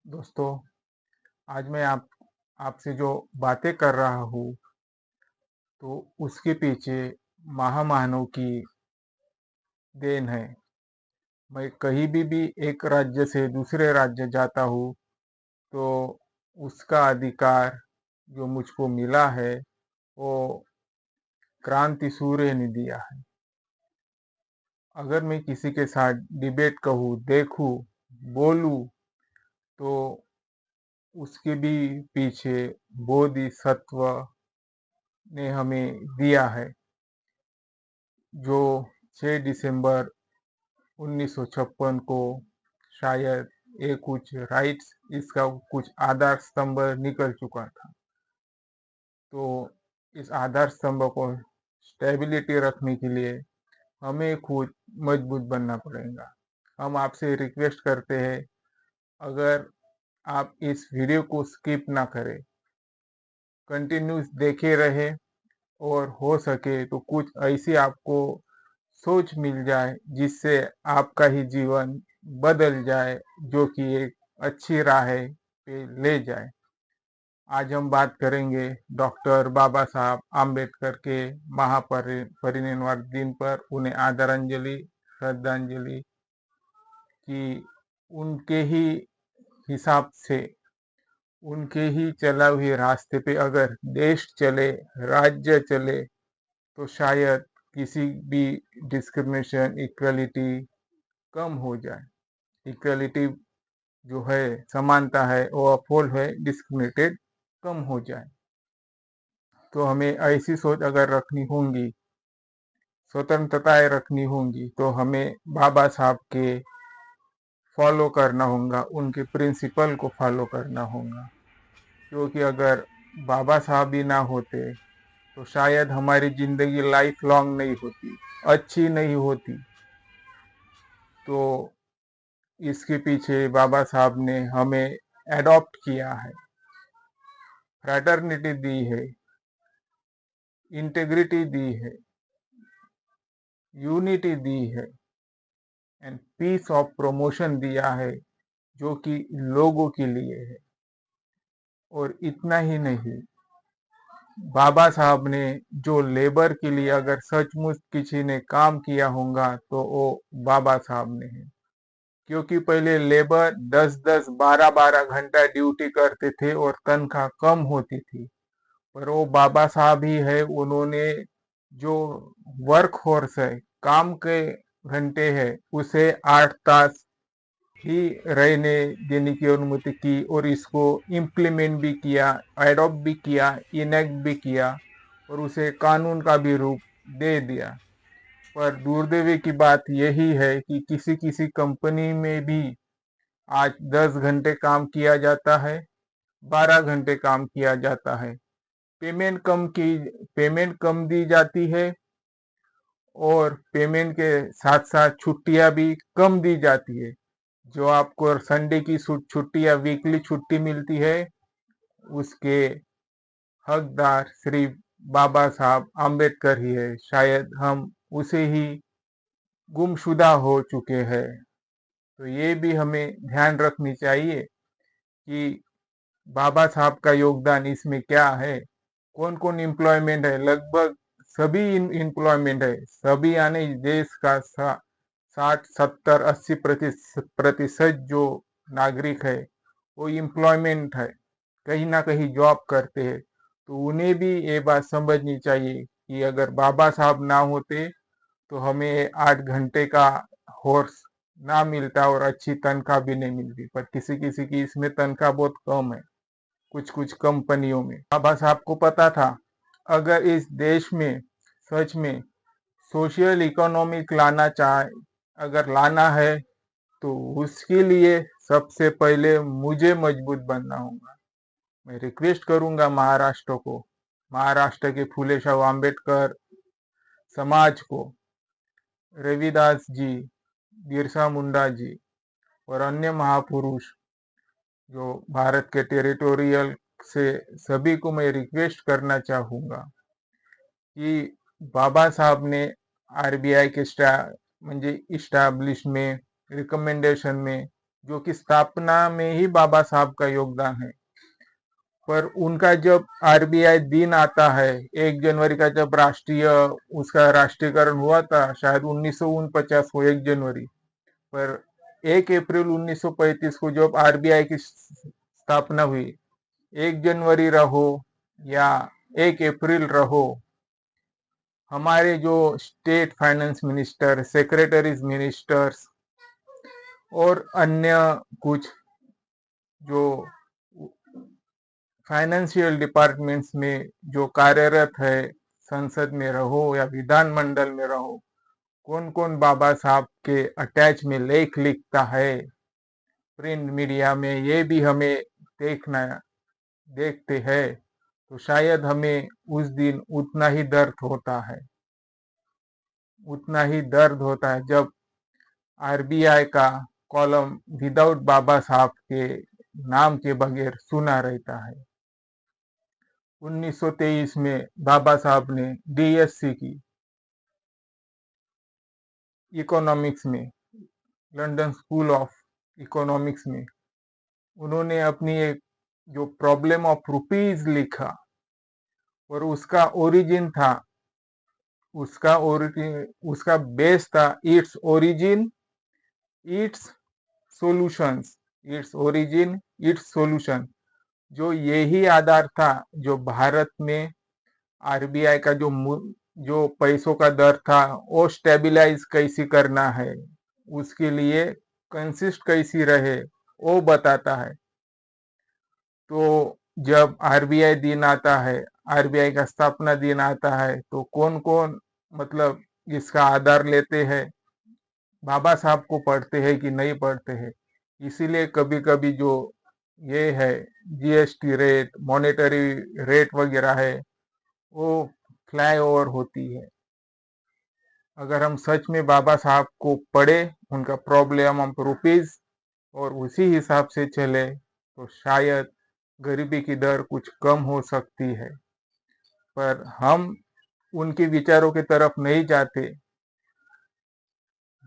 दोस्तों, आज मैं आपसे जो बातें कर रहा हूँ, तो उसके पीछे महामानव की देन है। मैं कहीं भी एक राज्य से दूसरे राज्य जाता हूँ, तो उसका अधिकार जो मुझको मिला है, वो क्रांति सूर्य ने दिया है। अगर मैं किसी के साथ डिबेट कहूँ, देखूँ, बोलूँ, तो उसके भी पीछे बोधिसत्व ने हमें दिया है, जो 6 दिसंबर 1956 को शायद ये कुछ राइट्स इसका कुछ आधार स्तंभ निकल चुका था। तो इस आधार स्तंभ को स्टेबिलिटी रखने के लिए हमें खुद मजबूत बनना पड़ेगा। हम आपसे रिक्वेस्ट करते हैं, अगर आप इस वीडियो को स्किप ना करें, कंटिन्यूस देखे रहे, और हो सके तो कुछ ऐसी आपको सोच मिल जाए जिससे आपका ही जीवन बदल जाए, जो कि एक अच्छी राह पे ले जाए। आज हम बात करेंगे डॉक्टर बाबा साहब आम्बेडकर के महापरिनिर्वाण दिन पर उन्हें आदरांजलि, श्रद्धांजलि की। उनके ही हिसाब से, उनके ही चला हुए रास्ते पे अगर देश चले, राज्य चले, तो शायद किसी भी डिस्क्रिमिनेशन, इक्वलिटी कम हो जाए। इक्वलिटी जो है, समानता है, वो अपहोल्ड है, डिस्क्रिमिनेटेड कम हो जाए। तो हमें ऐसी सोच अगर रखनी होंगी, स्वतंत्रताएं रखनी होंगी, तो हमें बाबा साहब के फॉलो करना होगा, उनके प्रिंसिपल को फॉलो करना होगा। क्योंकि अगर बाबा साहब ही ना होते, तो शायद हमारी जिंदगी लाइफ लॉन्ग नहीं होती, अच्छी नहीं होती। तो इसके पीछे बाबा साहब ने हमें एडॉप्ट किया है, फ्रैटर्निटी दी है, इंटेग्रिटी दी है, यूनिटी दी है, एंड पीस ऑफ प्रमोशन दिया है, जो कि लोगों के लिए है। और इतना ही नहीं, बाबा साहब ने जो लेबर के लिए अगर सचमुच किसी ने काम किया होगा, तो वो बाबा साहब ने है। क्योंकि पहले लेबर 10-10, 12-12 घंटा ड्यूटी करते थे और तनख्वाह कम होती थी। पर वो बाबा साहब ही है, उन्होंने जो वर्क फोर्स है, काम के घंटे है, उसे 8 तास ही रहने देने की अनुमति की, और इसको इम्प्लीमेंट भी किया, एडॉप्ट भी किया, इनेक्ट भी किया, और उसे कानून का भी रूप दे दिया। पर दुर्दैवी की बात यही है कि किसी किसी कंपनी में भी आज 10 घंटे काम किया जाता है, 12 घंटे काम किया जाता है, पेमेंट कम दी जाती है, और पेमेंट के साथ साथ छुट्टियां भी कम दी जाती है। जो आपको संडे की छुट्टी या वीकली छुट्टी मिलती है, उसके हकदार सिर्फ बाबा साहब आम्बेडकर ही है। शायद हम उसे ही गुमशुदा हो चुके हैं। तो ये भी हमें ध्यान रखनी चाहिए कि बाबा साहब का योगदान इसमें क्या है। कौन कौन एम्प्लॉयमेंट है, लगभग सभी एम्प्लॉयमेंट है। सभी यानी देश का 60, 70, 80% जो नागरिक है, वो एम्प्लॉयमेंट है, कहीं ना कहीं जॉब करते हैं। तो उन्हें भी ये बात समझनी चाहिए कि अगर बाबा साहब ना होते, तो हमें 8 घंटे का हॉर्स ना मिलता, और अच्छी तनख्वाह भी नहीं मिलती। पर किसी किसी की इसमें तनख्वाह बहुत कम है, कुछ कुछ कंपनियों में। बाबा साहब को पता था, अगर इस देश में सच में सोशल इकोनॉमिक अगर लाना है, तो उसके लिए सबसे पहले मुझे मजबूत बनना होगा। मैं रिक्वेस्ट करूंगा महाराष्ट्र के फूले शाह अम्बेडकर समाज को, रविदास जी, बिरसा मुंडा जी, और अन्य महापुरुष जो भारत के टेरिटोरियल से, सभी को मैं रिक्वेस्ट करना चाहूंगा कि बाबा साहब ने आरबीआई के म्हणजे इस्टॅब्लिश में, रिकमेंडेशन में जो कि स्थापना में ही बाबा साहब का योगदान है। पर उनका जब आरबीआई दिन आता है 1 जनवरी का, जब उसका राष्ट्रीयकरण हुआ था शायद 1949 को 1 जनवरी, पर 1 अप्रैल 1935 को जब आरबीआई की स्थापना हुई, 1 जनवरी रहो या 1 अप्रैल रहो, हमारे जो state finance minister, secretaries ministers और अन्य कुछ जो फाइनेंशियल डिपार्टमेंट्स में जो कार्यरत है, संसद में रहो या विधानमंडल में रहो, कौन कौन बाबा साहब के अटैच में लेख लिखता है प्रिंट मीडिया में, ये भी हमें देखते हैं, तो शायद हमें उस दिन उतना ही दर्द होता है जब आरबीआई का कॉलम विदाउट बाबा साहब के नाम के बगैर सुना रहता है। 1923 में बाबा साहब ने डीएससी की इकोनॉमिक्स में, लंदन स्कूल ऑफ इकोनॉमिक्स में, उन्होंने अपनी एक जो प्रॉब्लम ऑफ रुपीज लिखा, और उसका बेस था इट्स ओरिजिन इट्स सोल्यूशन, जो यही आधार था जो भारत में आरबीआई का जो पैसों का दर था वो स्टेबलाइज कैसी करना है, उसके लिए कंसिस्ट कैसी रहे, वो बताता है। तो जब आरबीआई दिन आता है, आरबीआई का स्थापना दिन आता है, तो कौन कौन मतलब इसका आधार लेते हैं, बाबा साहब को पढ़ते हैं कि नहीं पढ़ते हैं। इसीलिए कभी कभी जो ये है जीएसटी रेट, मॉनेटरी रेट वगैरह है, वो फ्लाई ओवर होती है। अगर हम सच में बाबा साहब को पढ़े, उनका प्रॉब्लम ऑफ रुपीज, और उसी हिसाब से चले, तो शायद गरीबी की दर कुछ कम हो सकती है। पर हम उनके विचारों की तरफ नहीं जाते।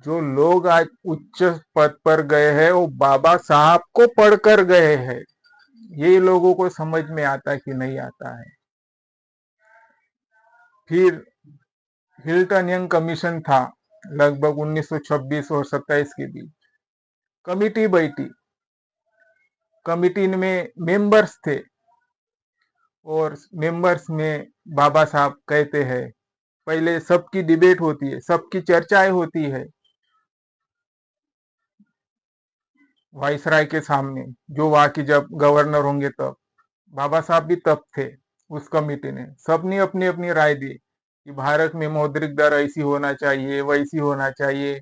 जो लोग आज उच्च पद पर गए हैं वो बाबा साहब को पढ़कर गए हैं, ये लोगों को समझ में आता कि नहीं आता है। फिर हिल्टन यंग कमीशन था लगभग 1926 और 27 के बीच। कमिटी बैठी, कमिटी में मेंबर्स थे, और मेंबर्स में बाबा साहब कहते हैं, पहले सबकी डिबेट होती है, सबकी चर्चाएं होती है वाइसराय के सामने, जो वहां की जब गवर्नर होंगे तब। बाबा साहब भी तब थे उस कमिटी ने, सबने अपनी अपनी राय दी कि भारत में मौद्रिक दर ऐसी होना चाहिए, वैसी होना चाहिए।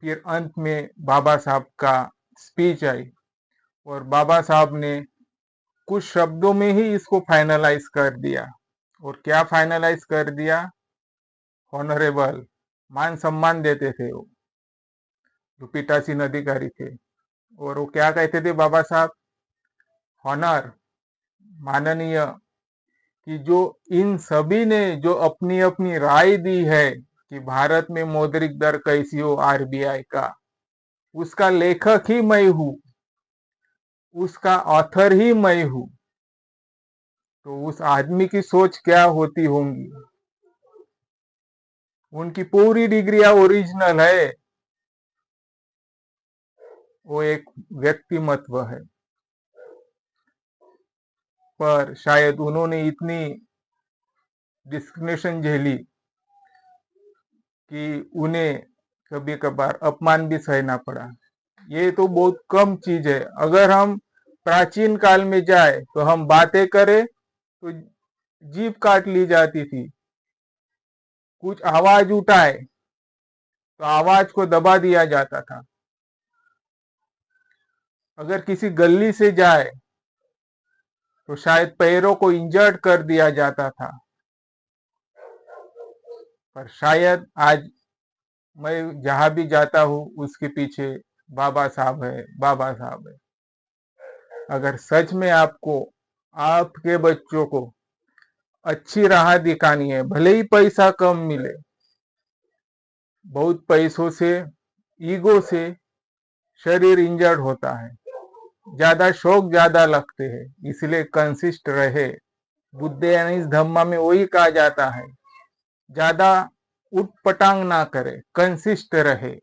फिर अंत में बाबा साहब का स्पीच आई, और बाबा साहब ने कुछ शब्दों में ही इसको फाइनलाइज कर दिया। और क्या फाइनलाइज कर दिया? ऑनरेबल, मान सम्मान देते थे वो, जो पीठासीन अधिकारी थे। और वो क्या कहते थे बाबा साहब? ऑनर, माननीय, कि जो इन सभी ने जो अपनी अपनी राय दी है कि भारत में मौद्रिक दर कैसी हो आरबीआई का, उसका लेखक ही मैं हूं, उसका ऑथर ही मैं हूं। तो उस आदमी की सोच क्या होती होंगी? उनकी पूरी डिग्रियां ओरिजिनल है, वो एक व्यक्तिमत्व है। पर शायद उन्होंने इतनी डिस्क्रिमिनेशन झेली कि उन्हें कभी कभार अपमान भी सहना पड़ा। ये तो बहुत कम चीज है। अगर हम प्राचीन काल में जाए तो हम बातें करें तो जीभ काट ली जाती थी, कुछ आवाज उठाए तो आवाज को दबा दिया जाता था। अगर किसी गली से जाए तो शायद पैरों को इंजर्ड कर दिया जाता था। पर शायद आज मैं जहां भी जाता हूं उसके पीछे बाबा साहब है, बाबा साहब है। अगर सच में आपको आपके बच्चों को अच्छी राह दिखानी है, भले ही पैसा कम मिले, बहुत पैसों से, ईगो से शरीर इंजर्ड होता है, ज्यादा शौक ज्यादा लगते हैं, इसलिए कंसिस्ट रहे। बुद्ध यानी इस धम्मा में वही कहा जाता है, ज्यादा उटपटांग ना करे, कंसिस्ट रहे।